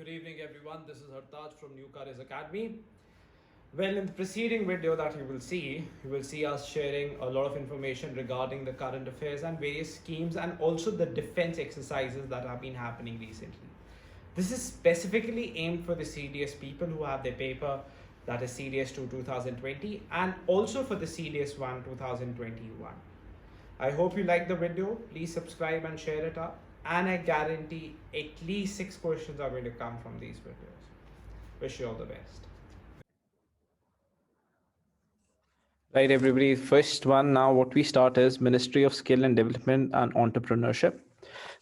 Good evening, everyone. This is Hartaj from New Cars Academy. Well, in the preceding video that you will see us sharing a lot of information regarding the current affairs and various schemes and also the defense exercises that have been happening recently. This is specifically aimed for the CDS people who have their paper, that is CDS 2 2020, and also for the CDS 1 2021. I hope you like the video. Please subscribe and share it up. And I guarantee at least 6 questions are going to come from these videos. Wish you all the best. Right, everybody. First one now, what we start is Ministry of Skill and Development and Entrepreneurship.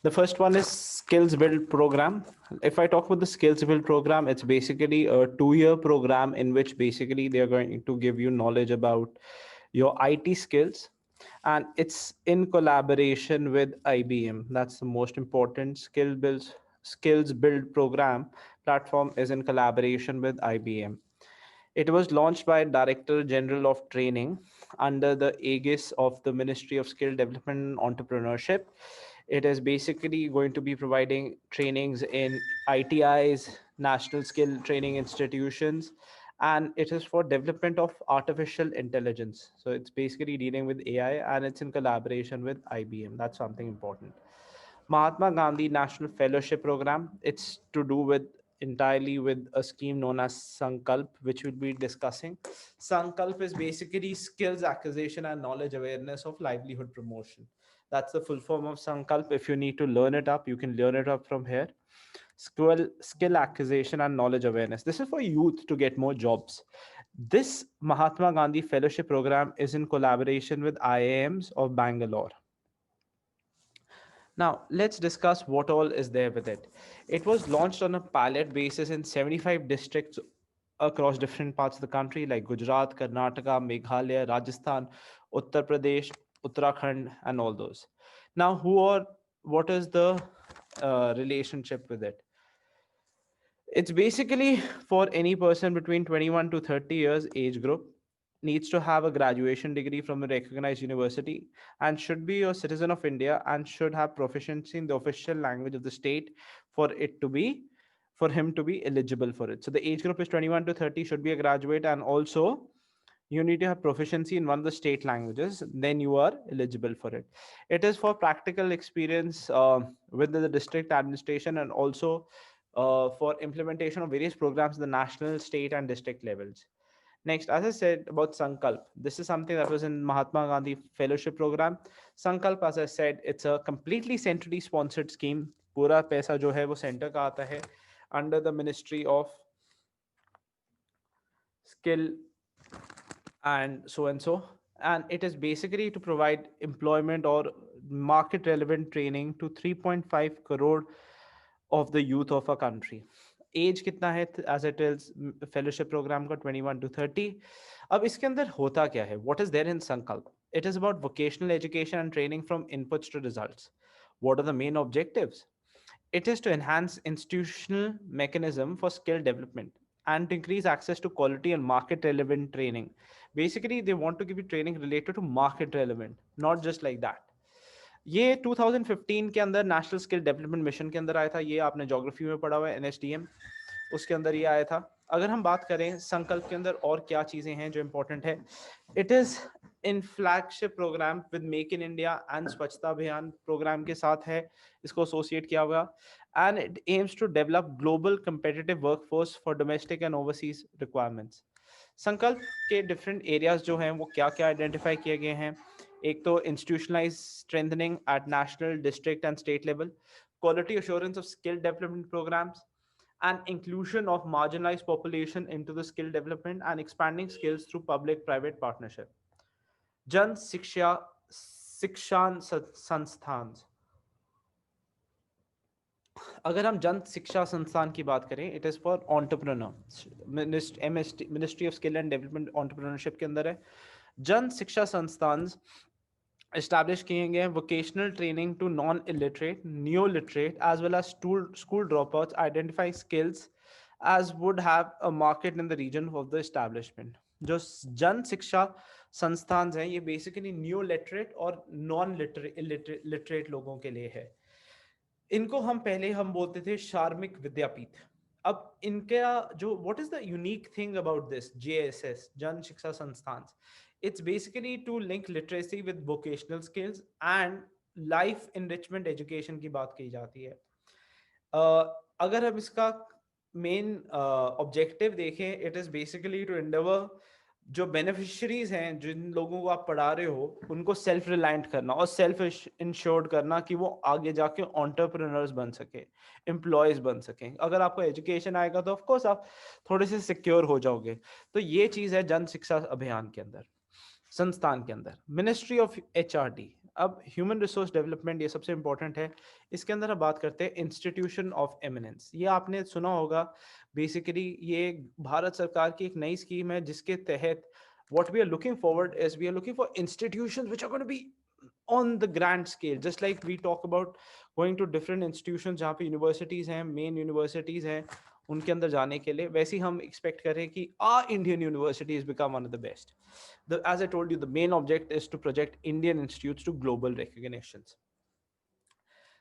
The first one is Skills Build program. If I talk about the Skills Build program, it's basically a 2-year program in which basically they're going to give you knowledge about your IT skills, and it's in collaboration with IBM. That's the most important. Skills Build program platform is in collaboration with IBM. It was launched by Director General of Training under the aegis of the Ministry of Skill Development and Entrepreneurship. It is basically going to be providing trainings in ITIs, National Skill Training Institutions, and it is for development of artificial intelligence. So it's basically dealing with AI and it's in collaboration with IBM. That's something important. Mahatma Gandhi National Fellowship Program. It's to do with entirely with a scheme known as Sankalp, which we'll be discussing. Sankalp is basically skills acquisition and knowledge awareness of livelihood promotion. That's the full form of Sankalp. If you need to learn it up, you can learn it up from here. Skill acquisition and knowledge awareness. This is for youth to get more jobs. This Mahatma Gandhi Fellowship Program is in collaboration with IIMs of Bangalore. Now, let's discuss what all is there with it. It was launched on a pilot basis in 75 districts across different parts of the country like Gujarat, Karnataka, Meghalaya, Rajasthan, Uttar Pradesh, Uttarakhand, and all those. Now, what is the relationship with it? It's basically for any person between 21 to 30 years age group needs to have a graduation degree from a recognized university and should be a citizen of India and should have proficiency in the official language of the state for it to be for him to be eligible for it. So the age group is 21 to 30, should be a graduate, and also you need to have proficiency in one of the state languages, then you are eligible for it. It is for practical experience within the district administration and also for implementation of various programs at the national, state, and district levels. Next, as I said about Sankalp, this is something that was in Mahatma Gandhi Fellowship Program. Sankalp, as I said, it's a completely centrally sponsored scheme. पूरा पैसा जो है वो centre का आता है under the Ministry of Skill and so, and it is basically to provide employment or market relevant training to 3.5 crore of the youth of a country. Age कितना है as it is fellowship programme का 21 to 30. अब इसके अंदर होता क्या है? What is there in संकल्प? It is about vocational education and training from inputs to results. What are the main objectives? It is to enhance institutional mechanism for skill development and to increase access to quality and market relevant training. Basically, they want to give you training related to market relevant, not just like that. ये 2015 के अंदर national skill development mission के अंदर आया था. ये आपने geography में पढ़ा हुआ है, एनएसडीएम, उसके अंदर ये आया था. अगर हम बात करें संकल्प के अंदर और क्या चीजें हैं जो इंपॉर्टेंट है, it is in flagship programme with make in India and स्वच्छता अभियान प्रोग्राम के साथ है इसको एसोसिएट किया हुआ. And it aims to develop global competitive workforce for domestic and overseas requirements. Sankalp के डिफरेंट एरियाज जो हैं वो क्या क्या आइडेंटिफाई किए गए हैं. एक तो institutionalize strengthening at national, district and state level, quality assurance of skill development programs, and inclusion of marginalized population into the skill development and expanding skills through public-private partnership. Jan Shikshan Sansthan. अगर हम जन शिक्षा संस्थान की बात करें, it is for entrepreneur. Ministry of skill and development entrepreneurship के अंदर है. जन शिक्षा संस्थान established किए गए vocational training to non-illiterate, neo-literate, as well as school dropouts, identify skills as would have a market in the region of the establishment. जो जन शिक्षा संस्थान हैं ये बेसिकली न्यू लिटरेट और नॉन लिटरेट लोगों के लिए है. इनको हम पहले हम बोलते थे शार्मिक विद्यापीठ. अब इनका जो what is the unique thing about this JSS, Jan Shiksha Sansthan, it's basically to link literacy with vocational skills and life enrichment education की बात की जाती है। अगर हम इसका मेन ऑब्जेक्टिव देखें, it is basically to endeavour जो बेनिफिशरीज हैं, जिन लोगों को आप पढ़ा रहे हो, उनको सेल्फ रिलायंट करना और सेल्फ इंश्योर्ड करना कि वो आगे जाके एंटरप्रेन्योर्स बन सके, एम्प्लॉयज बन सकें। अगर आपको एजुकेशन आएगा तो ऑफकोर्स आप थोड़े से सिक्योर हो जाओगे। तो ये चीज़ है जन शिक्षा अभियान के अंदर, संस्थान के अंदर। मिनिस्ट्री ऑफ HRD, अब ह्यूमन रिसोर्स डेवलपमेंट, ये सबसे इंपॉर्टेंट है। इसके अंदर हम बात करते हैं इंस्टीट्यूशन ऑफ एमिनेंस। ये आपने सुना होगा, बेसिकली ये भारत सरकार की एक नई स्कीम है जिसके तहत what we are looking forward is we are looking for institutions which are going to be on the grand scale, just like we talk about going to different institutions जहाँ पे universities हैं, main universities हैं, उनके अंदर जाने के लिए, वैसे ही हम expect करें कि our Indian universities become one of the best. As I told you, the main object is to project Indian institutes to global recognitions.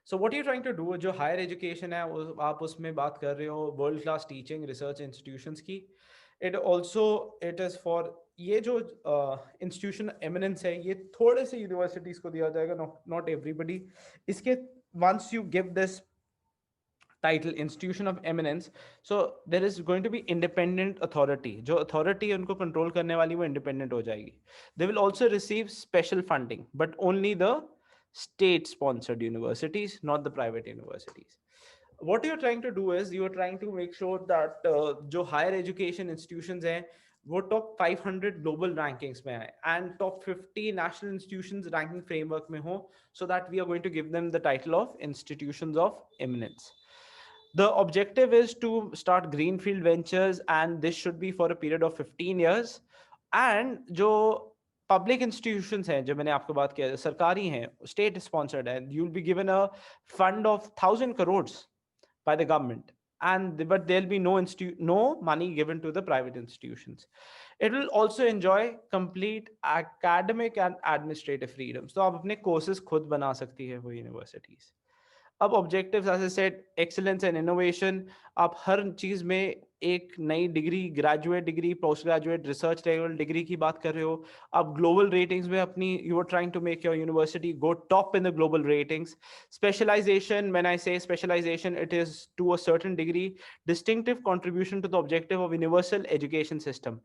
So what you're trying to do, जो higher education है, आप उसमें बात कर रहे हो world class teaching research institutions की, it is for ये जो institution eminence है, ये थोड़े से universities को दिया जाएगा, not everybody. इसके once you give this title institution of eminence, so there is going to be independent authority, जो authority है उनको control करने वाली वो independent हो जाएगी. They will also receive special funding, but only the state sponsored universities, not the private universities. What you're trying to do is you're trying to make sure that जो higher education institutions हैं वो top 500 global rankings में आए and top 50 national institutions ranking framework में हो, so that we are going to give them the title of institutions of eminence. The objective is to start greenfield ventures, and this should be for a period of 15 years. And जो public institutions हैं, जो मैंने आपको बात किया, सरकारी हैं, state sponsored हैं, you'll be given a fund of 1,000 crores by the government, and but there'll be no money given to the private institutions. It will also enjoy complete academic and administrative freedom. So आप अपने courses खुद बना सकती है वो universities. अब objectives as I said, excellence and innovation, आप हर चीज में एक नई degree, graduate degree, post graduate, research level degree की बात कर रहे हो। आप ग्लोबल रेटिंग्स में अपनी, you are trying to make your university go top in the global ratings. Specialisation, when I say specialisation, it is to a certain degree, distinctive contribution to the objective of universal education system.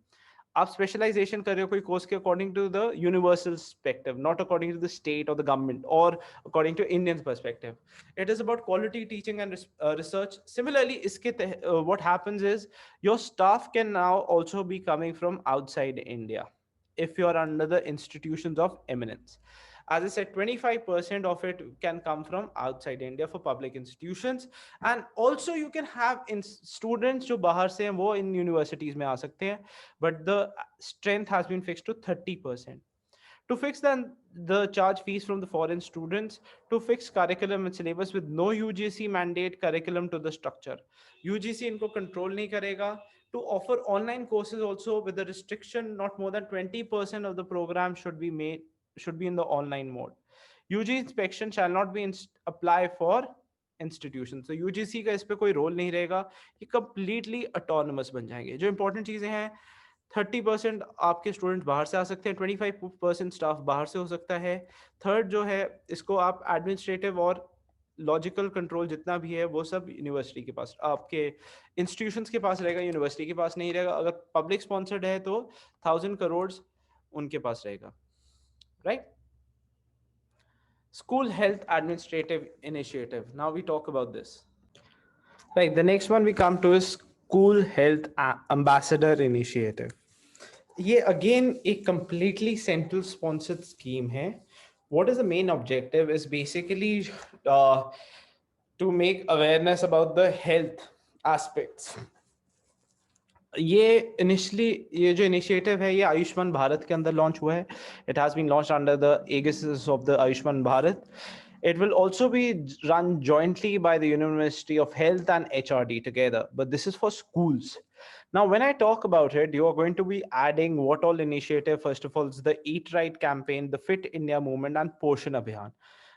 आप specialisation कर रहे हो कोई course के according to the universal perspective, not according to the state और the government और according to Indian perspective. It is about quality teaching and research. Similarly, what happens is your staff can now also be coming from outside India if you are under the institutions of eminence. As I said, 25% of it can come from outside India for public institutions, and also you can have students जो बाहर से हैं वो in universities में आ सकते हैं, but the strength has been fixed to 30%. To fix the charge fees from the foreign students, to fix curriculum and syllabus with no UGC mandate curriculum to the structure. UGC इनको control नहीं करेगा. To offer online courses also with the restriction not more than 20% of the program should be in the online mode. UG inspection shall not be apply for institutions. So UGC का इस पे कोई role नहीं रहेगा, ये completely autonomous बन जाएंगे. जो important चीजें हैं, 30% आपके स्टूडेंट बाहर से आ सकते हैं, 25% स्टाफ बाहर से हो सकता है। थर्ड जो है, इसको आप एडमिनिस्ट्रेटिव और लॉजिकल कंट्रोल जितना भी है वो सब यूनिवर्सिटी के पास, आपके इंस्टीट्यूशंस के पास रहेगा, यूनिवर्सिटी के पास नहीं रहेगा। अगर पब्लिक स्पॉन्सर्ड है तो 1,000 करोड़ उनके पास रहेगा, right? School health administrative initiative. Now we talk about this. Right. The next one we come to is School Health Ambassador Initiative. ये again एक completely central sponsored scheme है. What is the main objective is basically to make awareness about the health aspects. ये जो initiative है ये आयुष्मान भारत के अंदर launch हुआ है. It has been launched under the aegis of the Ayushman Bharat. It will also be run jointly by the University of Health and HRD together, but this is for schools. Now, when I talk about it, you are going to be adding what all initiative. First of all, is the Eat Right campaign, the Fit India movement, and Poshan Abhiyan.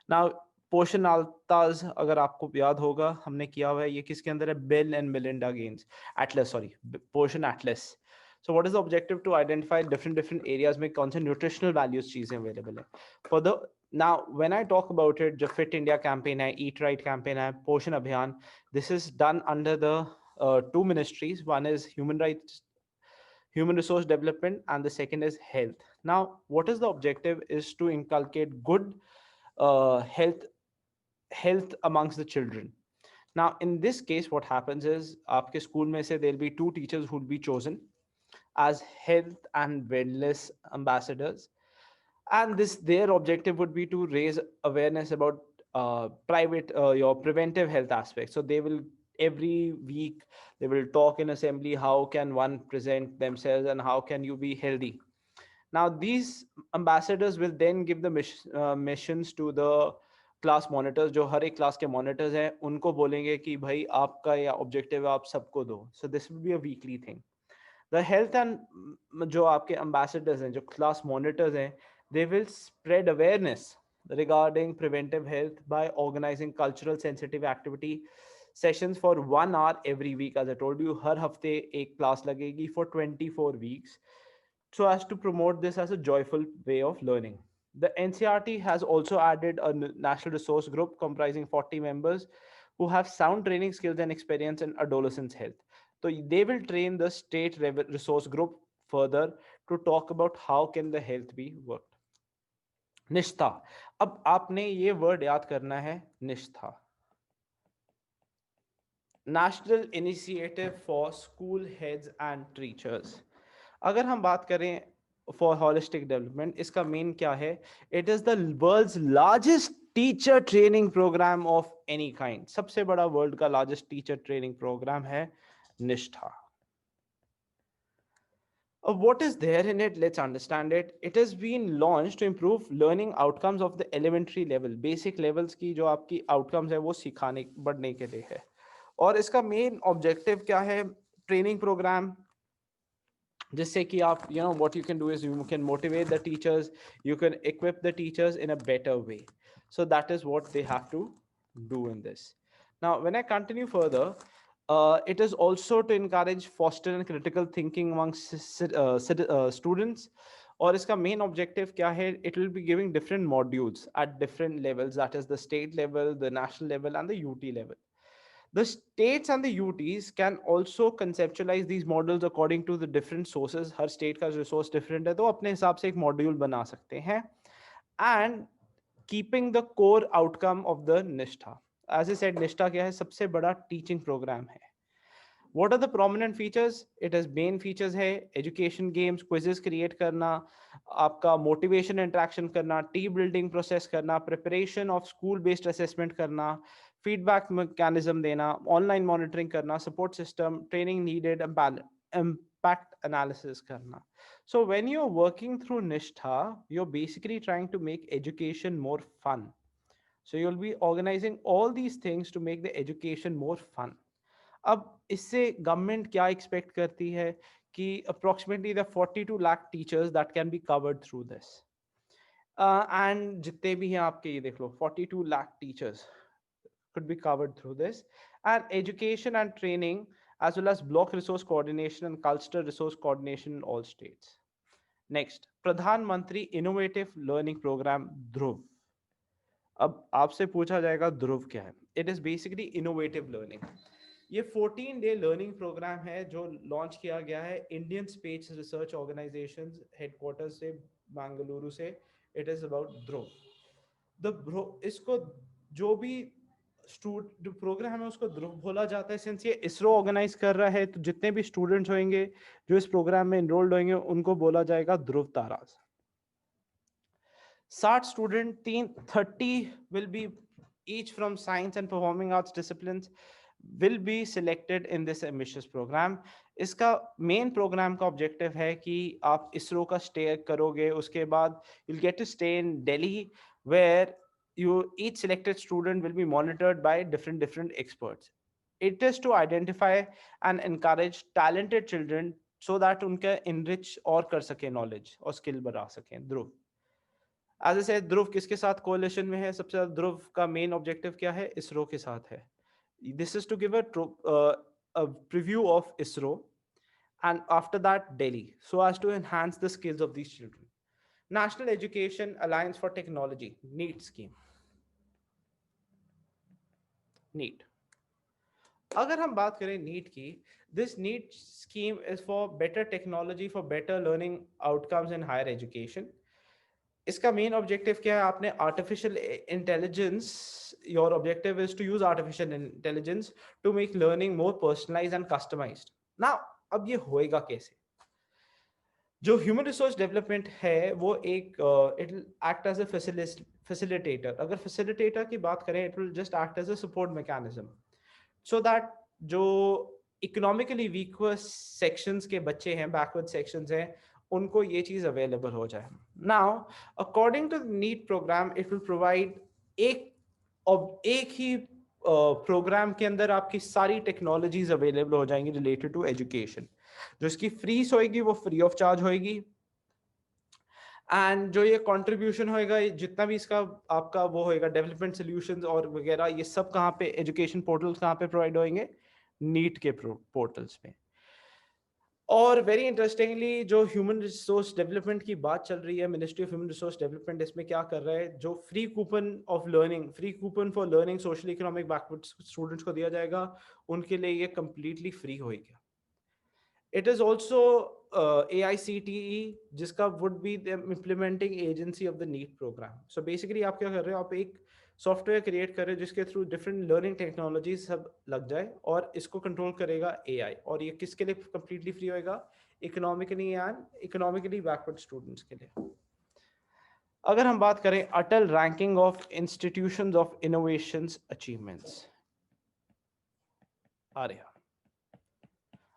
Now, पोषण अल्ताज, अगर आपको याद होगा, हमने किया हुआ है, ये किसके अंदर है? Bill and Melinda Gates atlas, sorry, Poshan atlas. So what is the objective? To identify different different areas में कौन से न्यूट्रिशनल वैल्यूज चीजें अवेलेबल है for the. Now, when I talk about it, जो Fit India campaign है, Eat Right campaign है, पोषण अभियान, this is done under the two ministries. One is human resource development, and the second is health. Now, what is the objective? Is to inculcate good health amongst the children. Now, in this case, what happens is, आपके school में से there'll be two teachers who'll be chosen as health and wellness ambassadors, and this their objective would be to raise awareness about private your preventive health aspects. So they will, every week they will talk in assembly how can one present themselves and how can you be healthy. Now these ambassadors will then give the missions to the class monitors, जो हर एक class के monitors हैं, उनको बोलेंगे कि भाई आपका या ऑब्जेक्टिव है, आप सबको दो. So this will be a weekly thing. The health and जो आपके एम्बेसडर्स हैं, जो क्लास मॉनिटर्स हैं, they will spread awareness regarding preventive health by organizing cultural sensitive activity sessions for 1 hour every week. As I told you, हर हफ्ते एक class लगेगी for 24 weeks, so as to promote this as a joyful way of learning. The NCRT has also added a national resource group comprising 40 members who have sound training skills and experience in adolescents health. So they will train the state resource group further to talk about how can the health be worked. निष्ठा. अब आपने ये word याद करना है, Nishtha. National initiative for school heads and teachers. अगर हम बात करें फॉर होलिस्टिक डेवलपमेंट, इसका मेन क्या है? It is the world's largest teacher training programme of any kind. सबसे बड़ा वर्ल्ड का लार्जेस्ट टीचर ट्रेनिंग प्रोग्राम है निष्ठा. What is there in it? Let's understand it. It has been launched to improve learning outcomes of the elementary level. Basic levels की जो आपकी outcomes है वो सिखाने बढ़ने के लिए है. और इसका main objective क्या है? Training program, जिससे कि आप, you know, what you can do is you can motivate the teachers, you can equip the teachers in a better way. So that is what they have to do in this. Now, when I continue further, it is also to encourage foster and critical thinking amongst students. और इसका main objective क्या है? It will be giving different modules at different levels, that is the state level, the national level, and the UT level. The states and the UTs can also conceptualize these models according to the different sources. Her state का resource different है, तो अपने हिसाब से एक module बना सकते हैं. And keeping the core outcome of the Nishtha. As I said, Nishtha क्या है? सबसे बड़ा teaching program है. What are the prominent features? It has main features है education games, quizzes create करना, आपका motivation interaction करना, team building process करना, preparation of school based assessment करना, feedback mechanism देना, online monitoring करना, support system, training needed, impact analysis करना. So when you're working through Nishtha, you're basically trying to make education more fun. So you'll be organizing all these things to make the education more fun. अब इससे government क्या expect करती है कि approximately the 42 lakh teachers that can be covered through this, and जितने भी हैं आपके, ये देख लो, 42 lakh teachers could be covered through this, and education and training as well as block resource coordination and cultural resource coordination in all states. Next, Pradhan Mantri Innovative Learning Program Dhruv. अब आपसे पूछा जाएगा ध्रुव क्या है? It is basically innovative learning. ये 14-day learning programme है जो launch किया गया है Indian space research organisation headquarter से, बेंगलुरु से. It is about Dhruv. इसको जो भी प्रोग्राम है उसको ध्रुव बोला जाता है, सिंस ये इसरो ऑर्गेनाइज कर रहा है, तो जितने भी स्टूडेंट्स होंगे जो इस प्रोग्राम में इनरोल्ड होंगे उनको बोला जाएगा ध्रुव ताराज. 60 student, 30 will be each from science and performing arts disciplines will be selected in this ambitious program. इसका मेन प्रोग्राम का ऑब्जेक्टिव है कि आप इसरो का स्टे करोगे, उसके बाद you'll get to stay in Delhi where each selected student will be monitored by different experts. It is to identify and encourage talented children so that उनका enrich और कर सके knowledge और skill बढ़ा सकें. ध्रुव. एज ए सेड, ध्रुव किसके साथ कोalition में है? सबसे ज्यादा ध्रुव का मेन ऑब्जेक्टिव क्या है? इसरो के साथ है. This is to give a preview of ISRO, and after that Delhi, so as to enhance the skills of these children. National Education Alliance for Technology, NEET scheme. NEET. अगर हम बात करें NEAT की, this NEAT scheme is for better technology for better learning outcomes in higher education. इसका main objective क्या है? आपने artificial intelligence, your objective is to use artificial intelligence to make learning more personalised and customised. ना, अब ये होएगा कैसे? जो ह्यूमन रिसोर्स डेवलपमेंट है वो एक it will act as a facilitator. अगर फैसिलिटेटर की बात करें, it will just act as a support mechanism, so that जो इकोनॉमिकली वीकर सेक्शंस के बच्चे हैं, बैकवर्ड सेक्शंस हैं, उनको ये चीज अवेलेबल हो जाए. Now according to the NEAT programme, it will provide एक ही प्रोग्राम के अंदर आपकी सारी टेक्नोलॉजीज अवेलेबल हो जाएंगी रिलेटेड टू एजुकेशन. जो इसकी फीस होएगी वो फ्री ऑफ चार्ज होएगी, एंड जो ये कंट्रीब्यूशन होएगा, जितना भी इसका आपका वो होएगा, डेवलपमेंट सॉल्यूशंस और वगैरह, ये सब कहाँ पे, एजुकेशन पोर्टल्स कहाँ पे प्रोवाइड होंगे? नीट के पोर्टल्स पे. और वेरी इंटरेस्टिंगली, जो ह्यूमन रिसोर्स डेवलपमेंट की बात चल रही है, ministry of human resource development इसमें क्या कर रहा है? जो free coupon of learning, free coupon for learning social economic backward students को दिया जाएगा, उनके लिए ये कंप्लीटली फ्री होएगा. It is also AICTE, जिसका would be the implementing agency of the NEET program. So basically आप क्या कर रहे हो? आप एक सॉफ्टवेयर क्रिएट कर रहे हो जिसके थ्रू डिफरेंट लर्निंग टेक्नोलॉजी सब लग जाए, और इसको कंट्रोल करेगा AI. और ये किसके लिए कंप्लीटली फ्री होएगा? इकोनॉमिकली बैकवर्ड स्टूडेंट्स के लिए. अगर हम बात करें Atal ranking of institutions of innovations achievements,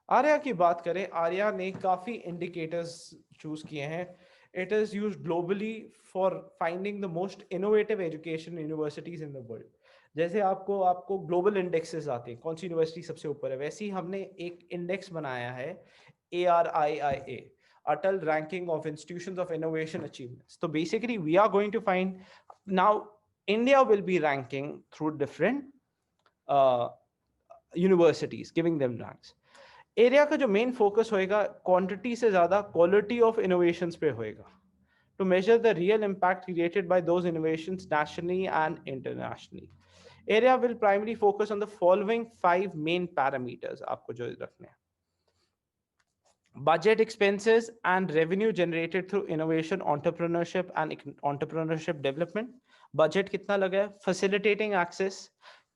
ARIIA की बात करें, आर्या ने काफी इंडिकेटर्स चूज किए हैं. It is use globally for finding the most innovative education universities in the world. जैसे आपको ग्लोबल इंडेक्सेस आते हैं, कौन सी यूनिवर्सिटी सबसे ऊपर है, वैसे ही हमने एक इंडेक्स बनाया है, ARIIA, Atal ranking of institutions of innovation achievements. तो basically we are going to find, now India will be ranking through different universities, giving them ranks. Area का जो मेन फोकस होएगा, क्वांटिटी से ज्यादा क्वालिटी ऑफ इनोवेशंस पे होएगा, to measure the real impact created by those innovations nationally and internationally. Area will primary focus on the following 5 main parameters, आपको जो रखने हैं. Budget expenses and revenue generated through innovation, entrepreneurship and entrepreneurship development. Budget कितना लगा है? Facilitating access,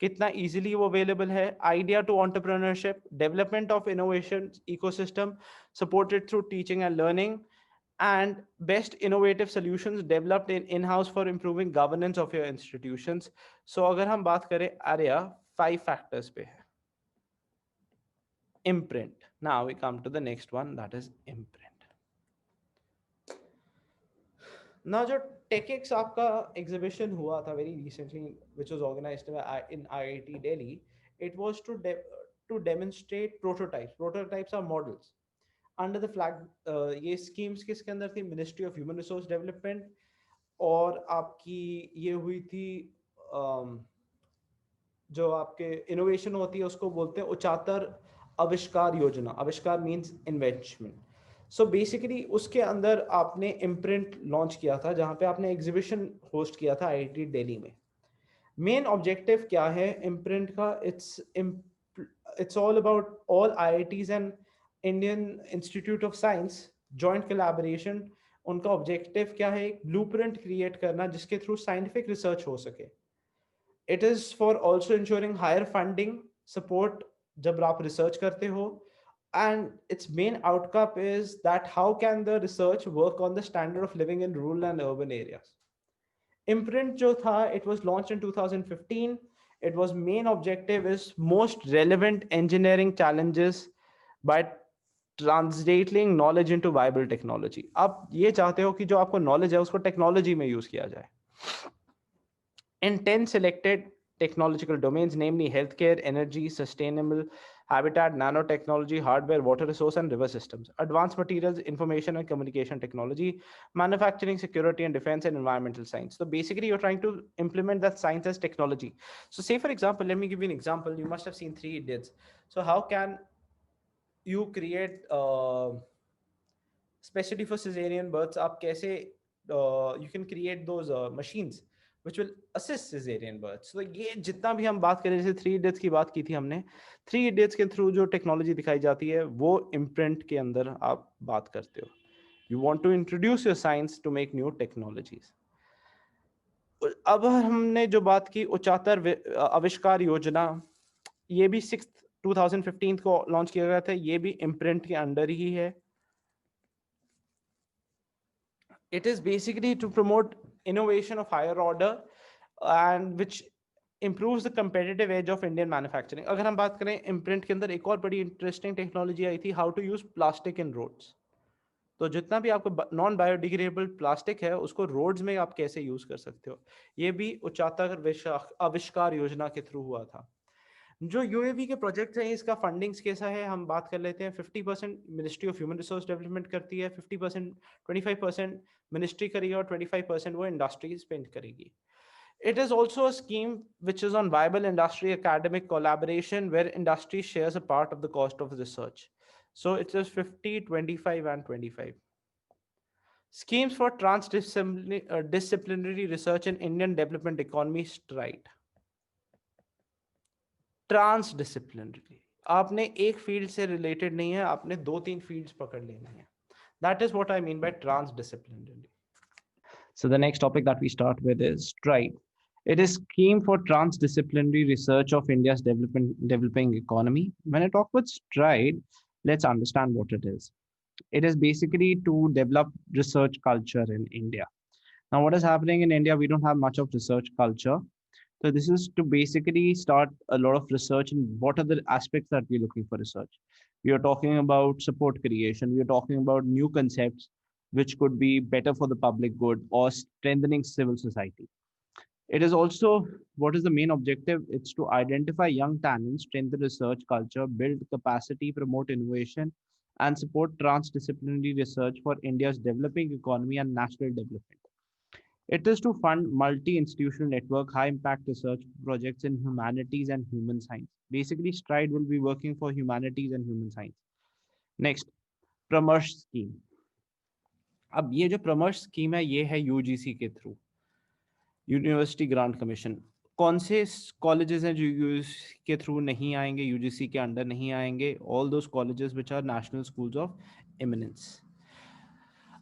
कितना easily वो available है? Idea to entrepreneurship, development of innovation ecosystem supported through teaching and learning, and best innovative solutions developed in-house for improving governance of your institutions. So अगर हम बात करें आर्या, 5 factors पे है. Imprint. Now we come to the next one, that is imprint. Now जो TechX आपका exhibition हुआ था very recently, which was organized in IIT Delhi, it was to demonstrate prototypes. Prototypes are models. Under the flag, ये schemes किसके अंदर थी? Ministry of Human Resource Development. और आपकी ये हुई थी जो आपके इनोवेशन होती है उसको बोलते हैं उच्चातर आविष्कार योजना. आविष्कार मींस इन्वेंशन. सो बेसिकली उसके अंदर आपने इम्प्रिंट लॉन्च किया था, जहां पे आपने एग्जीबिशन होस्ट किया था आईआईटी दिल्ली में. मेन ऑब्जेक्टिव क्या है इम्प्रिंट का? It's all about all IITs and Indian institute of science joint collaboration. उनका ऑब्जेक्टिव क्या है? एक ब्लूप्रिंट क्रिएट करना जिसके थ्रू साइंटिफिक रिसर्च हो सके. It is for also ensuring higher funding support जब आप research करते हो, and its main outcome is that how can the research work on the standard of living in rural and urban areas. Imprint जो था, it was launched in 2015. It was main objective is most relevant engineering challenges by translating knowledge into viable technology. आप ये चाहते हो कि जो आपको knowledge है उसको technology में use किया जाए. In 10 selected technological domains, namely healthcare, energy, sustainable habitat, nanotechnology, hardware, water resource, and river systems, advanced materials, information and communication technology, manufacturing, security and defense, and environmental science. So basically, you're trying to implement that science as technology. So, say for example, let me give you an example. You must have seen Three Idiots. So, how can you create especially for cesarean births आप कैसे you can create those machines which will assist cesarean births. So ये जितना भी हम बात करें, जैसे three idiots की बात की थी हमने, थ्री इडियट्स के थ्रू जो टेक्नोलॉजी दिखाई जाती है वो इम्प्रिंट के अंदर आप बात करते हो. You want to introduce your science to make new technologies. अब हमने जो बात की उच्चतर आविष्कार योजना, ये भी 2015 को लॉन्च किया गया था. ये भी इम्प्रिंट के अंडर ही है. It is basically to promote innovation of higher order and which improves the competitive edge of Indian manufacturing. अगर हम बात करें इम्प्रिंट के अंदर, एक और बड़ी इंटरेस्टिंग टेक्नोलॉजी आई थी, how to use plastic in roads. तो जितना भी आपको नॉन बायोडिग्रेडेबल प्लास्टिक है उसको रोड्स में आप कैसे यूज कर सकते हो, ये भी उच्चातर आविष्कार योजना के थ्रू हुआ था. जो यूएवी के प्रोजेक्ट हैं इसका फंडिंग्स कैसा है हम बात कर लेते हैं. 50% ministry of human resource development करती है, 50% 25% मिनिस्ट्री करेगी और 25% वो इंडस्ट्री स्पेंड करेगी. It is also a scheme which is on viable industry academic collaboration where industry shares a part of the cost of research. So it is 50, 25 and 25. Schemes for disciplinary research in Indian development economy stride. Transdisciplinary, आपने एक field से related नहीं है, आपने दो तीन fields पकड़ लेनी है. That is what I mean by transdisciplinary. So the next topic that we start with is STRIDE. It is scheme for transdisciplinary research of India's developing economy. When I talk about STRIDE, let's understand what it is. It is basically to develop research culture in India. Now, what is happening in India? We don't have much of research culture. So this is to basically start a lot of research and what are the aspects that we're looking for research. We are talking about support creation. We are talking about new concepts which could be better for the public good or strengthening civil society. It is also, what is the main objective? It's to identify young talents, strengthen research culture, build capacity, promote innovation, and support transdisciplinary research for India's developing economy and national development. It is to fund multi-institutional network, high-impact research projects in humanities and human science. Basically, STRIDE will be working for humanities and human science. Next, Paramarsh scheme. अब ये जो प्रमर्श scheme है ये है UGC के through, university grant commission. कौन से colleges हैं जो यूजीसी के थ्रू नहीं आएंगे, यूजीसी के अंडर नहीं आएंगे? All those colleges which are national schools of eminence.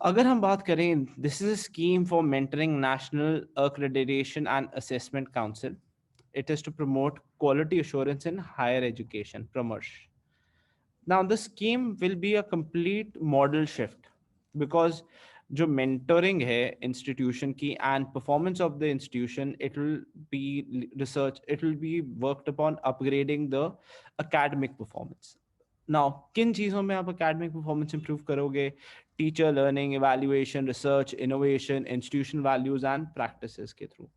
अगर हम बात करें, this is a scheme for mentoring national accreditation and assessment council. It is to promote quality assurance in higher education, प्रमर्श. Now the scheme will be a complete model shift because जो mentoring है institution की and performance of the institution, it will be research, it will be worked upon upgrading the academic performance. Now किन चीज़ों में आप academic performance improve करोगे? Teacher learning, evaluation, research, innovation, institutional values and practices के through.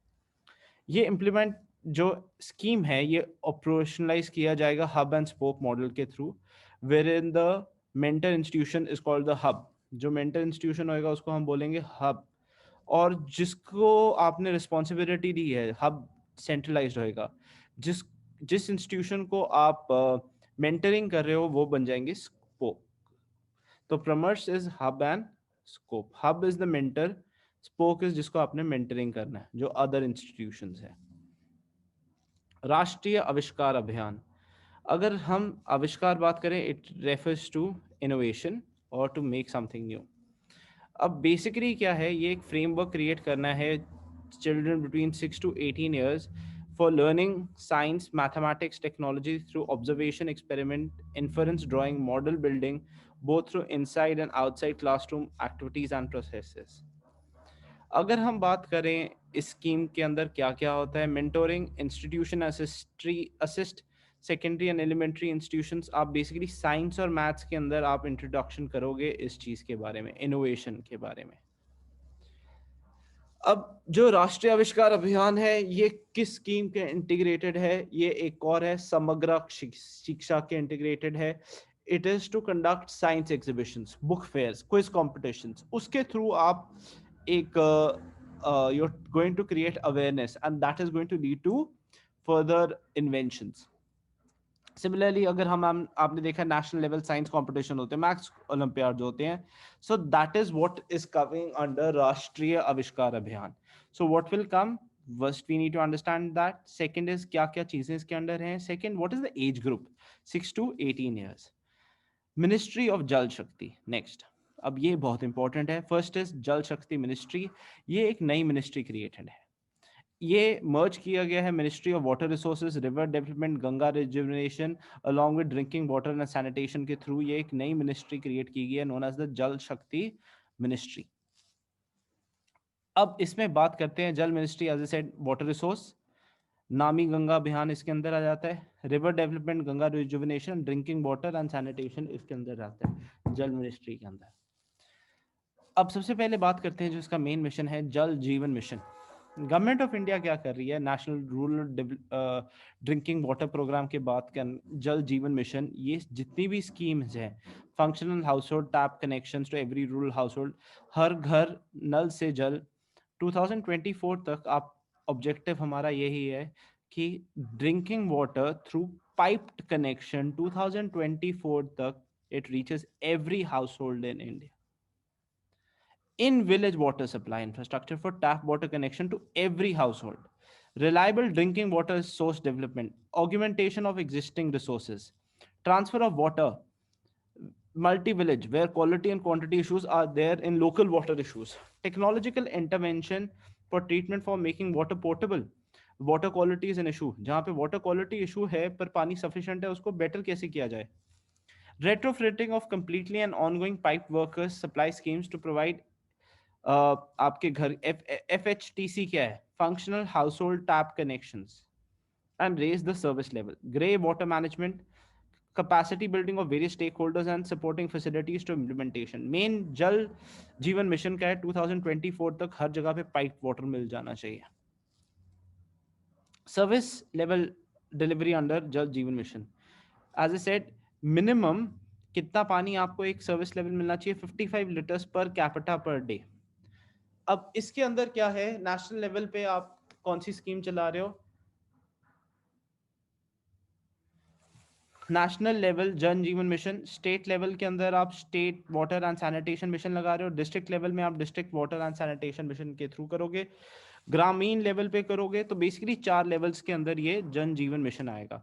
ये implement जो scheme है ये ऑपरेशनलाइज किया जाएगा हब एंड स्पोक मॉडल के through, where in the mentor institution is called the hub. जो मेंटर इंस्टीट्यूशन होएगा उसको हम बोलेंगे हब, और जिसको आपने रिस्पॉन्सिबिलिटी दी है हब सेंट्रलाइज्ड होएगा. जिस जिस इंस्टीट्यूशन को आप मेंटरिंग कर रहे हो वो बन जाएंगे स्पोक. तो Paramarsh is hub and scope. Hub is the mentor, spoke is जिसको आपने मेंटरिंग करना है, जो अदर इंस्टीट्यूशंस है. राष्ट्रीय आविष्कार अभियान. अगर हम आविष्कार बात करें, इट रेफर्स टू इनोवेशन और टू मेक समथिंग न्यू. अब बेसिकली क्या है, ये एक फ्रेमवर्क क्रिएट करना है children between 6 to 18 years for learning science, mathematics, technology through observation, experiment, inference, drawing, model building, both through inside and outside classroom activities and processes. अगर हम बात करें इस स्कीम के अंदर क्या क्या होता है, mentoring, institution assist secondary and elementary institutions. आप बेसिकली साइंस और मैथ्स के अंदर आप इंट्रोडक्शन करोगे इस चीज़ के बारे में, इनोवेशन के बारे में. अब जो राष्ट्रीय आविष्कार अभियान है ये किस स्कीम के इंटीग्रेटेड है? ये एक और है, समग्र शिक्षा के इंटीग्रेटेड है। It is to conduct science exhibitions, book fairs, quiz competitions. उसके थ्रू आप एक you're going to create awareness and that is going to lead to further inventions. Similarly अगर हम आपने देखा नेशनल लेवल साइंस कंपटीशन होते हैं, मैथ्स ओलंपियाड जो होते हैं, so that is what is coming under Rashtriya Avishkar Abhiyan. So what will come, first we need to understand that. Second is क्या क्या चीजें इसके अंडर हैं. Second, what is the age group, 6 to 18 years. Ministry of Jal Shakti next. अब ये बहुत important है. First is जल शक्ति मिनिस्ट्री. ये एक नई मिनिस्ट्री क्रिएटेड है. ये मर्ज किया गया है ministry of water resources, river development, Ganga rejuvenation along with drinking water and sanitation के थ्रू ये एक नई मिनिस्ट्री क्रिएट की गई है नोन एज द जल शक्ति मिनिस्ट्री. अब इसमें बात करते हैं जल मिनिस्ट्री. एज ए said, water resource, Namami Ganga अभियान इसके अंदर आ जाता है. River development, Ganga rejuvenation, drinking water and sanitation इसके अंदर आता है जल मिनिस्ट्री के अंदर. अब सबसे पहले बात करते हैं जो इसका मेन मिशन है, जल Jeevan mission. Government of India क्या कर रही है, national rural drinking water programme के बाद जल जीवन मिशन, ये जितनी भी स्कीम्स हैं, functional household tap connections to every rural household, हर घर नल से जल, 2024 तक आप ऑब्जेक्टिव हमारा यही है कि drinking water through piped connection 2024 तक it reaches every house hold in India. In village water supply infrastructure for tap water connection to every household, reliable drinking water source development, augmentation of existing resources, transfer of water, multi-village where quality and quantity issues are there in local water issues, technological intervention for treatment for making water portable. Water quality is an issue. जहाँ पे water quality issue है पर पानी sufficient है, उसको better कैसे किया जाए. Retrofitting of completely and ongoing pipe workers supply schemes to provide आपके घर FHTC क्या है, functional household tap connections, and raise the service level. Grey water management, capacity building of various stakeholders and supporting facilities to implementation. Main जल Jeevan mission का है 2024 तक हर जगह पे पाइप वाटर मिल जाना चाहिए. Service level delivery under Jal Jeevan mission, as ए said, minimum कितना पानी आपको एक सर्विस लेवल मिलना चाहिए, 55 litres per capita per day. अब इसके अंदर क्या है, नेशनल लेवल पे आप कौन सी स्कीम चला रहे हो, नेशनल लेवल जल जीवन मिशन. स्टेट लेवल के अंदर आप state water and sanitation mission लगा रहे हो. डिस्ट्रिक्ट लेवल में आप district water and sanitation mission के थ्रू करोगे. ग्रामीण लेवल पे करोगे. तो बेसिकली 4 लेवल्स के अंदर ये जन जीवन मिशन आएगा.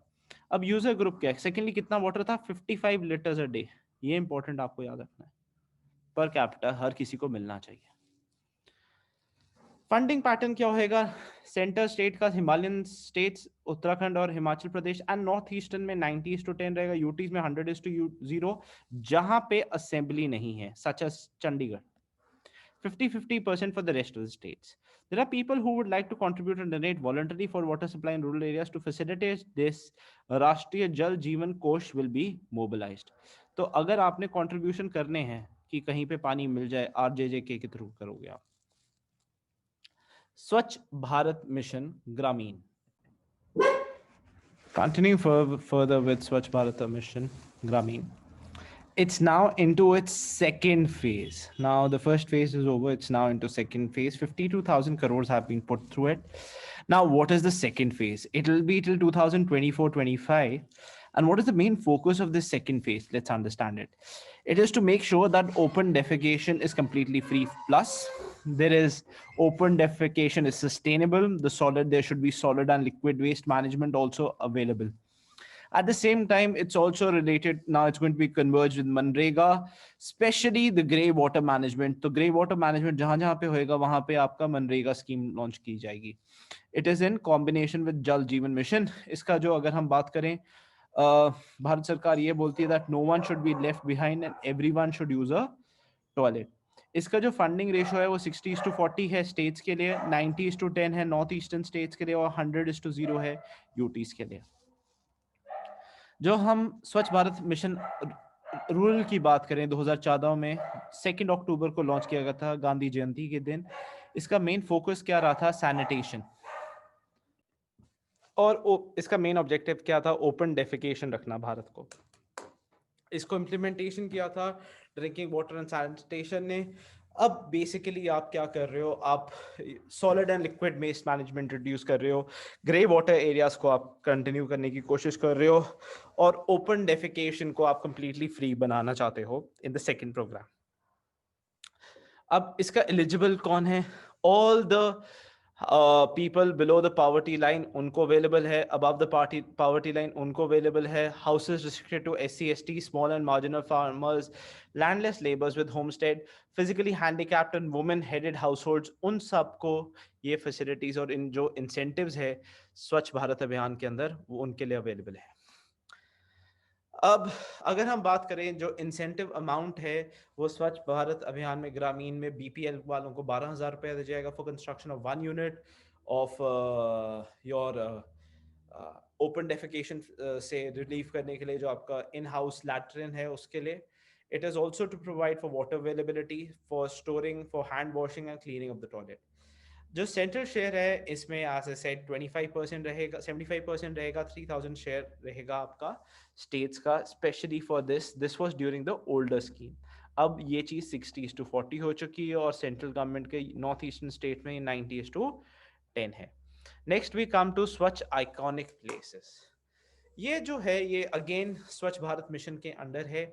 अब यूजर ग्रुप क्या है, सेकेंडली कितना वाटर था, 55 लीटर्स अ डे. ये इंपॉर्टेंट आपको याद रखना है, पर कैपिटा हर किसी को मिलना चाहिए. फंडिंग पैटर्न क्या होएगा, सेंटर स्टेट का हिमालयन स्टेट्स, उत्तराखंड और Himachal Pradesh, and north eastern में 90:10 रहेगा, यूटीज में 100:0, जहां पे असेंबली नहीं है such as Chandigarh. 50-50% for the rest of the states. There are people who would like to contribute and donate voluntarily for water supply in rural areas. To facilitate this, राष्ट्रीय जल जीवन कोष will be mobilized. तो अगर आपने contribution करने हैं कि कहीं पे पानी मिल जाए, RJJK के थ्रू करोगे आप. स्वच्छ भारत मिशन ग्रामीण. Continuing further with Swachh Bharat Mission Grameen, it's now into its second phase. Now the first phase is over, it's now into second phase. 52,000 crores have been put through it. Now what is the second phase? It'll be till 2024-25. And what is the main focus of this second phase? Let's understand it. It is to make sure that open defecation is completely free. Plus, there is open defecation is sustainable. There should be solid and liquid waste management also available. At the same time, it's also related. Now it's going to be converged with Manrega, especially the grey water management. तो grey water management जहाँ जहाँ पे होएगा वहाँ पे आपका MNREGA scheme launch की जाएगी. It is in combination with जल जीवन मिशन. इसका जो अगर हम बात करें, भारत सरकार ये बोलती है that no one should be left behind and everyone should use a toilet. इसका जो फंडिंग रेशो है वो 60:40 है स्टेट्स के लिए, 90:10 है नॉर्थ ईस्टर्न स्टेट्स के लिए, और 100:0 है यूटीज के लिए. जो हम स्वच्छ भारत मिशन रूरल की बात करें, 2014 में 2 अक्टूबर को लॉन्च किया गया था, गांधी जयंती के दिन. इसका मेन फोकस क्या रहा था? सैनिटेशन। और इसका मेन ऑब्जेक्टिव क्या था? ओपन डेफिकेशन रखना भारत को। इसको इम्प्लीमेंटेशन किया था ड्रिंकिंग वाटर एंड सैनिटेशन ने। अब बेसिकली आप क्या कर रहे हो? आप solid and liquid waste management reduce कर रहे हो, ग्रे वाटर एरियाज को आप कंटिन्यू करने की कोशिश कर रहे हो, और ओपन डेफिकेशन को आप कंप्लीटली फ्री बनाना चाहते हो इन द सेकेंड प्रोग्राम। अब इसका एलिजिबल कौन है? All the people below the poverty line उनको अवेलेबल है, अबव द पॉवर्टी लाइन उनको अवेलेबल है, houses restricted to SC ST, small and marginal farmers, landless labours with homestead, physically handicapped and women headed households, उन सबको ये facilities और इन जो incentives है स्वच्छ भारत अभियान के अंदर वो उनके लिए अवेलेबल है। अब अगर हम बात करें जो इंसेंटिव अमाउंट है वो स्वच्छ भारत अभियान में ग्रामीण में BPL वालों को 12,000 रुपया दिया जाएगा for construction of 1 unit of your open defecation से रिलीफ करने के लिए, जो आपका इन हाउस लैट्रिन है उसके लिए। It is also to provide for water availability, for storing, for hand washing and cleaning of the toilet. जो सेंट्रल शेयर है इसमें एज ए सेट 25% रहेगा, 75% रहेगा, 3,000 शेयर रहेगा आपका स्टेट्स का specially for this was during the older scheme. अब ये चीज 60:40 हो चुकी है और सेंट्रल गवर्नमेंट के नॉर्थ ईस्टर्न स्टेट में 90:10 है। नेक्स्ट वी कम टू स्वच्छ आइकॉनिक प्लेसेस। ये जो है ये अगेन स्वच्छ भारत मिशन के अंडर है,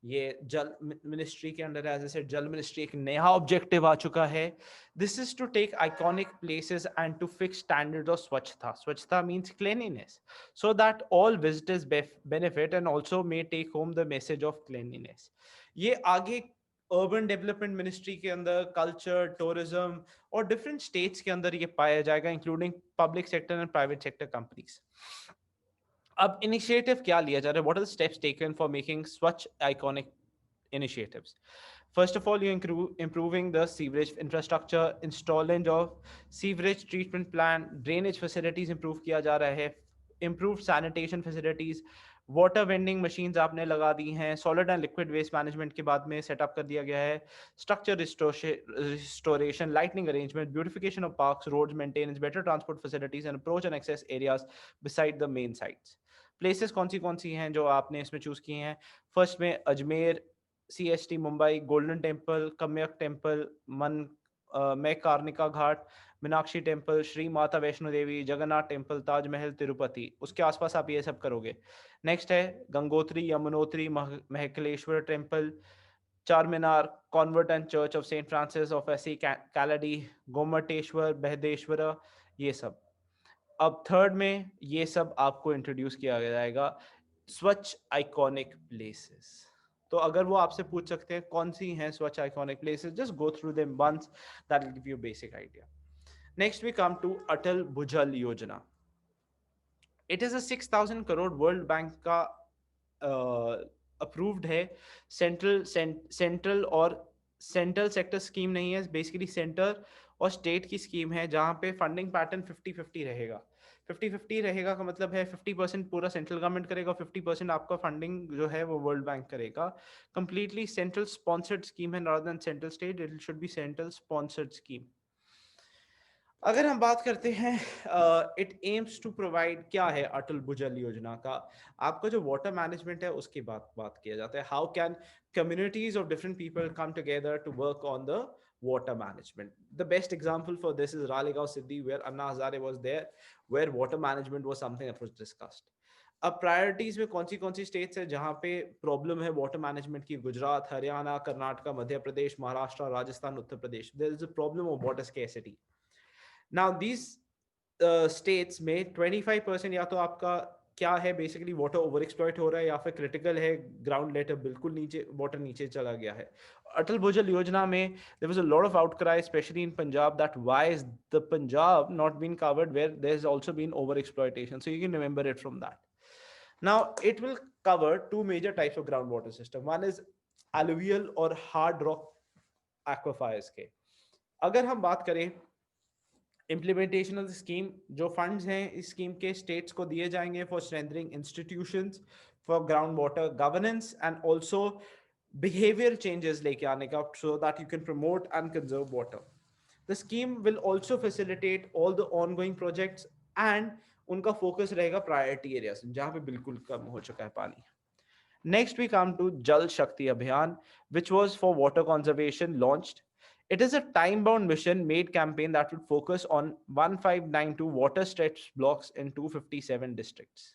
ये जल मिनिस्ट्री के अंडर है। एज आई सेड, जल मिनिस्ट्री एक नया ऑब्जेक्टिव आ चुका है। This is to take iconic places and to fix standard of स्वच्छता। स्वच्छता means cleanliness, so that all visitors benefit and also may take home the message of cleanliness. ये आगे अर्बन डेवलपमेंट मिनिस्ट्री के अंदर, culture, tourism और different states के अंदर ये पाया जाएगा, including public sector and private sector companies. अब इनिशिएटिव क्या लिया जा रहा है? What are the steps taken for making Swachh iconic initiatives? First of all, you improving the sewerage infrastructure, installing of sewerage treatment plant, drainage facilities improve किया जा रहा है, improved sanitation facilities, water vending machines आपने लगा दी हैं, solid and liquid waste management के बाद में सेटअप कर दिया गया है, structure restoration, lightning arrangement, beautification of parks, roads maintenance, better transport facilities and approach and access areas beside the main sites. Places कौन सी हैं जो आपने इसमें चूज की हैं? फर्स्ट में Ajmer, CST Mumbai, Golden Temple, Kamakhya Temple, Manikarnika Ghat, Meenakshi Temple, Shri Mata Vaishno Devi, Jagannath Temple, Taj Mahal, Tirupati, उसके आसपास आप ये सब करोगे। नेक्स्ट है Gangotri, Yamunotri, Mahakaleshwar Temple, Char Minar, Convent and Church of Saint Francis of Assisi कैलेडी, गोमटेश्वर, बहदेश्वर, ये सब। अब थर्ड में ये सब आपको इंट्रोड्यूस किया जाएगा, स्वच्छ आइकॉनिक प्लेसेस। तो अगर वो आपसे पूछ सकते हैं कौन सी हैं Swachh iconic places, just go through them once, that will give you basic idea. Next we come to Atal Bhujal Yojana. It is a 6,000 crore World Bank का अप्रूव्ड है। सेंट्रल और सेंट्रल सेक्टर स्कीम नहीं है, बेसिकली सेंटर और स्टेट की स्कीम है, जहां पे फंडिंग पैटर्न 50-50 रहेगा। 50-50 रहेगा का मतलब है 50% पूरा सेंट्रल गवर्नमेंट करेगा, 50% आपका फंडिंग जो है वो वर्ल्ड बैंक करेगा। कंप्लीटली सेंट्रल स्पॉन्सर्ड स्कीम है, not then central state, it should be central sponsored scheme. अगर हम बात करते हैं इट एम्स टू प्रोवाइड, क्या है अटल भुजल योजना का? आपका जो वाटर मैनेजमेंट है उसकी बात किया जाता है। How can communities of different people come together to work on the water management? The best example for this is Ralegaon Siddhi, where Anna Hazare was there, where water management was something that was discussed. अब priorities में कौन सी states है जहां पे problem है water management की? Gujarat, Haryana, Karnataka, Madhya Pradesh, Maharashtra, Rajasthan, Uttar Pradesh. There is a problem of water scarcity. Now these states में 25% या तो आपका क्या है, बेसिकली वाटर ओवर एक्सप्लॉइट हो रहा है, या फिर क्रिटिकल है, ग्राउंड लेवल बिल्कुल नीचे, वाटर नीचे चला गया है। अटल भुजल योजना में there was a lot of outcry, especially in Punjab, that why is the Punjab not being covered, where there's also been over exploitation. So you can remember it from that. Now it will cover two major types of groundwater system. One is alluvial or hard rock aquifers के। अगर हम बात करें implementation of the scheme, जो funds हैं इस scheme के states को दिए जाएंगे for strengthening institutions for ground water governance and also behaviour changes लेके आने का, so that you can promote and conserve water. The scheme will also facilitate all the ongoing projects and उनका focus रहेगा priority areas जहां पे बिल्कुल कम हो चुका है पानी. Next, we come to Jal Shakti Abhiyan, which was for water conservation launched. It is a time bound mission made campaign that would focus on 1592 water stretch blocks in 257 districts.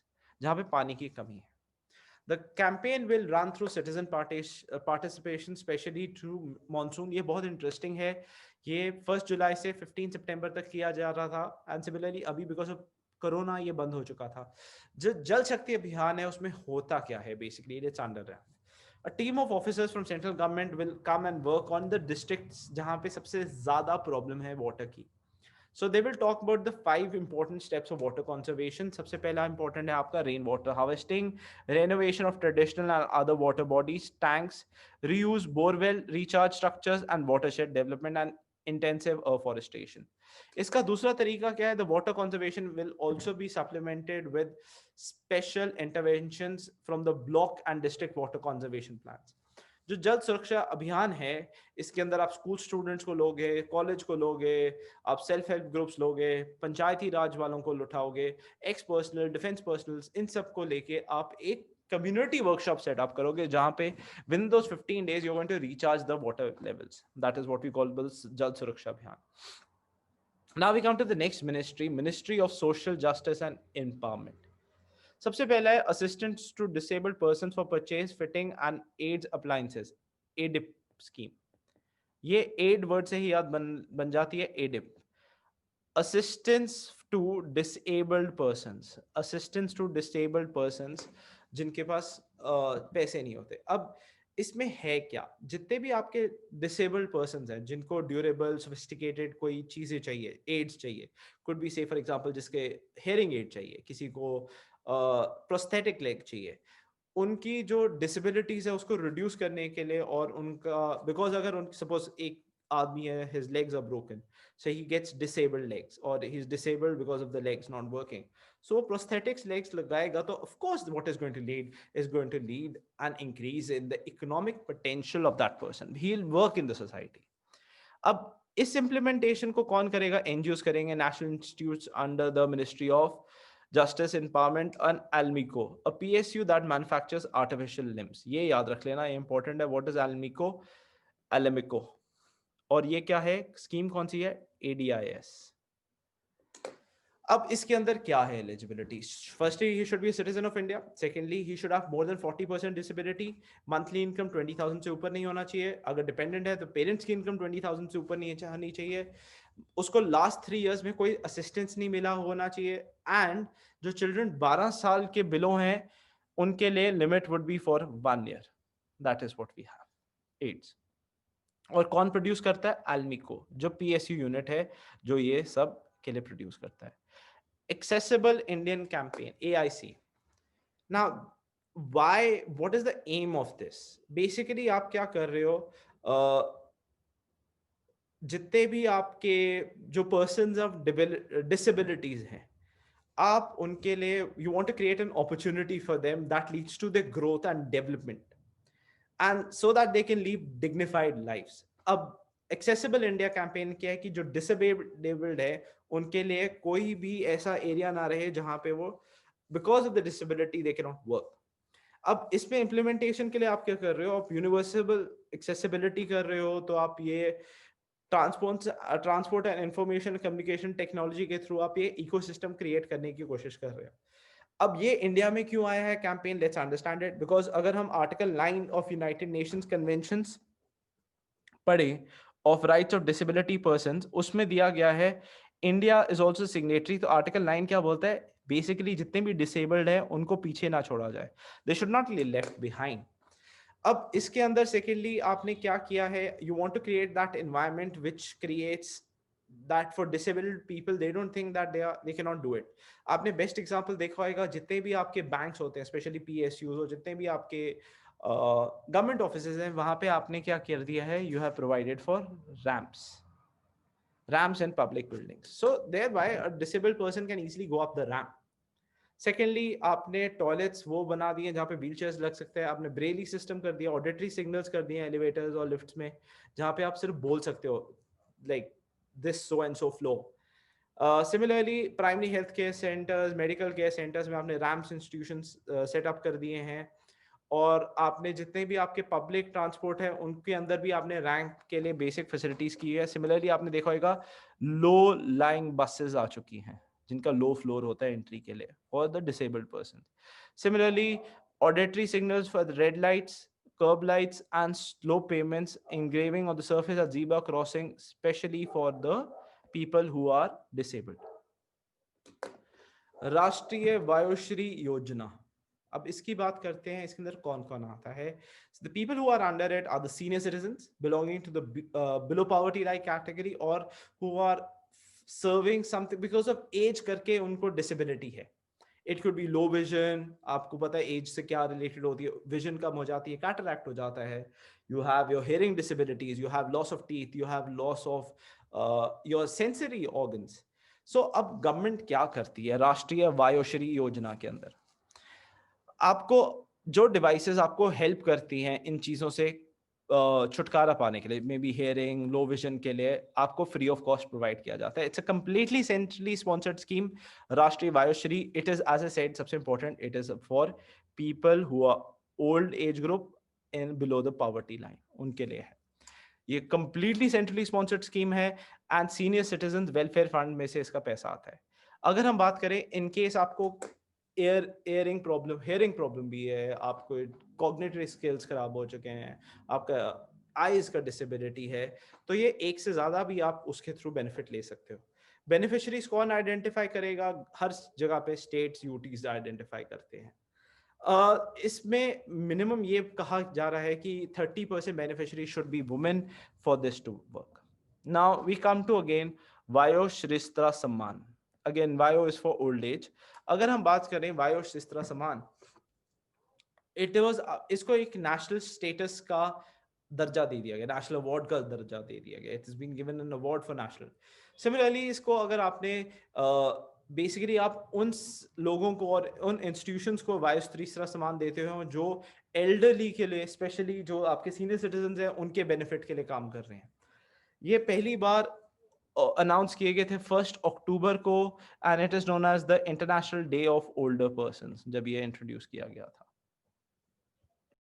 जहाँ पे पानी की कमी है. The campaign will run through citizen participation, especially through monsoon. ये बहुत interesting है. ये 1 जुलाई से 15 सितंबर तक किया जा रहा था. And similarly, अभी because of कोरोना ये बंद हो चुका था. जो जल शक्ति अभियान है उसमें होता क्या है? Basically, it's under that. A team of officers from central government will come and work on the districts जहाँ पे सबसे ज़्यादा problem है water की. So they will talk about the 5 important steps of water conservation. सबसे पहला important है आपका rain water harvesting, renovation of traditional and other water bodies, tanks, reuse borewell, recharge structures and watershed development and intensive afforestation. इसका दूसरा तरीका क्या है? The water conservation will also be supplemented with special interventions from the block and district water conservation plans. जो जल सुरक्षा अभियान है इसके अंदर आप स्कूल स्टूडेंट्स को लोगे, कॉलेज को लोगे, आप सेल्फ हेल्प ग्रुप्स लोगे, पंचायती राज वालों को उठाओगे, एक्स पर्सनल, डिफेंस पर्सनल्स, इन सब को लेके आप एक community workshop setup करोगे जहां पे within those 15 days you're going to recharge the water levels. That is what we call the Jal Suraksha Abhiyan. Now we come to the next ministry, Ministry of Social Justice and Empowerment. सबसे पहला है assistance to disabled persons for purchase, fitting and aids appliances, ADIP scheme. ये aid word से ही याद बन जाती है ADIP. Assistance to disabled persons, assistance to disabled persons जिनके पास पैसे नहीं होते. अब इसमें है क्या? जितने भी आपके डिसेबल्ड पर्सन्स हैं जिनको ड्यूरेबल सोफिस्टिकेटेड कोई चीजें चाहिए, एड्स चाहिए, कुड बी से फॉर एग्जांपल जिसके हेयरिंग एड चाहिए, किसी को प्रोस्थेटिक लेग चाहिए, उनकी जो डिसेबिलिटीज है उसको रिड्यूस करने के लिए और उनका बिकॉज अगर उन सपोज एक आदमी है his legs are broken so he gets disabled legs or he's disabled because of the legs not working, so prosthetics legs lagayega to of course what is going to lead is going to lead an increase in the economic potential of that person, he'll work in the society. अब इस implementation को कौन करेगा? NGOs करेंगे, national institutes under the Ministry of Justice Empowerment and Almico, a PSU that manufactures artificial limbs. ये याद रख लेना, ये important है. What is Almico? Almico. और ये क्या है? स्कीम कौन सी है? ADIS. अब इसके अंदर क्या है eligibility? Firstly he should be a citizen of India. Secondly he should have more than 40% disability. Monthly income 20,000 से ऊपर नहीं होना चाहिए. अगर डिपेंडेंट है तो पेरेंट्स की इनकम 20,000 से ऊपर नहीं चाहिए. उसको लास्ट 3 इयर्स में कोई असिस्टेंस नहीं मिला होना चाहिए. एंड जो चिल्ड्रन 12 साल के बिलो हैं उनके लिए limit would be for 1 year. That is what we have. Aids. और कौन प्रोड्यूस करता है? एल्मिको, जो PSU यूनिट है जो ये सब के लिए प्रोड्यूस करता है. Accessible Indian Campaign, AIC. Now, what is the aim of this? Basically, आप क्या कर रहे हो? जितने भी आपके जो persons of disabilities हैं, आप उनके लिए you want to create an opportunity for them that leads to their growth and development, and so that they can live dignified lives. अब एक्सेसिबल इंडिया कैंपेन क्या है कि जो डिसेबल्ड है उनके लिए कोई भी ऐसा एरिया ना रहे जहां पे वो because of the disability they can not work. अब इसमें इम्प्लीमेंटेशन के लिए आप क्या कर रहे हो? आप यूनिवर्सल एक्सेसिबिलिटी कर रहे हो तो आप ये transport and information communication technology के थ्रू आप ये इकोसिस्टम क्रिएट करने की कोशिश कर रहे हो. अब ये इंडिया में क्यों आया है campaign? Let's understand it. Because अगर हम article 9 of United Nations conventions पढ़े of rights of disability persons, उसमें दिया गया है इंडिया इज आल्सो सिग्नेटरी. तो आर्टिकल 9 क्या बोलता है? बेसिकली जितने भी डिसेबल्ड है उनको पीछे ना छोड़ा जाए, they should not be left behind. अब इसके अंदर सेकेंडली आपने क्या किया है? You want to create that environment which creates that for disabled people they don't think that they cannot do it. आपने बेस्ट एग्जांपल देखा होगा, जितने भी आपके बैंक्स होते हैं स्पेशली PSUs और जितने भी आपके गवर्नमेंट ऑफिसेज हैं वहां पे आपने क्या कर दिया है? You have provided for ramps in public buildings, so thereby a disabled person can easily go up the ramp. Secondly आपने टॉयलेट्स वो बना दिए जहाँ पे व्हील चेयर्स लग सकते हैं. आपने ब्रेली सिस्टम कर दिया, ऑडिटरी सिग्नल्स कर दिए एलिवेटर्स और लिफ्ट्स में जहाँ पे आप सिर्फ बोल सकते हो, like this so and so flow. Similarly, primary health care centres, medical care centres में आपने रैम्स इंस्टीट्यूशंस सेटअप कर दिए हैं, और आपने जितने भी आपके पब्लिक ट्रांसपोर्ट है उनके अंदर भी आपने रैंक के लिए बेसिक फैसिलिटीज की है. सिमिलरली आपने देखा होगा लो लाइंग बसेस आ चुकी हैं जिनका लो फ्लोर होता है एंट्री के लिए for the disabled person. Similarly auditory signals for the red lights, curb lights and slow payments engraving on the surface at zebra crossing, especially for the people who are disabled. राष्ट्रीय वायुश्री योजना, अब इसकी बात करते हैं. इसके अंदर कौन कौन आता है? The people who are under it are the senior citizens belonging to the below poverty line category और who are serving something because of age करके उनको डिसेबिलिटी है. It could be low vision, आपको पता है एज से क्या related होती है, विजन कम हो जाती है, कैटरैक्ट हो जाता है, you have your hearing disabilities, you have loss of teeth, you have loss of your sensory organs. So अब गवर्नमेंट क्या करती है राष्ट्रीय वायुश्री योजना के अंदर? आपको जो डिवाइसेस आपको हेल्प करती हैं इन चीज़ों से छुटकारा पाने के लिए, may be hearing, low vision के लिए आपको फ्री ऑफ कॉस्ट प्रोवाइड किया जाता है. It's a completely centrally sponsored scheme, Rashtriya Vayoshri. It is as A said सबसे important, it is for people who are old age group in below the poverty line, उनके लिए है. ये कंप्लीटली सेंट्रली स्पॉन्सर्ड स्कीम है and senior citizen welfare fund में से इसका पैसा आता है. अगर हम बात करें इन केस आपको हेयरिंग प्रॉब्लम भी है, आपको कॉग्निटिव स्किल्स खराब हो चुके हैं, आपका आईज का डिसेबिलिटी है, तो ये एक से ज्यादा भी आप उसके थ्रू बेनिफिट ले सकते हो. बेनिफिशियरीज कौन आइडेंटिफाई करेगा? हर जगह पे स्टेट्स यूटीज आइडेंटिफाई करते हैं. इसमें मिनिमम ये कहा जा रहा है कि 30% beneficiary should be women for this to work. Now we come to again Vayo Shreshtha Samman. Again Vayo is for old age. अगर हम बात करें वायो श्रेष्ठता सम्मान, इट वाज इसको एक नेशनल स्टेटस का दर्जा दे दिया गया, नेशनल अवार्ड का दर्जा दे दिया गया. It is been given an award for national. Similarly इसको अगर आपने बेसिकली आप उन लोगों को और उन इंस्टीट्यूशंस को वायु श्रेष्ठता सम्मान देते हो जो एल्डरली के लिए, स्पेशली जो आपके सीनियर सिटीजन हैं, उनके बेनिफिट के लिए काम कर रहे हैं. ये पहली बार अनाउंस किए गए थे 1 अक्टूबर को and it is known as the international day of older persons. जब ये इंट्रोड्यूस किया गया था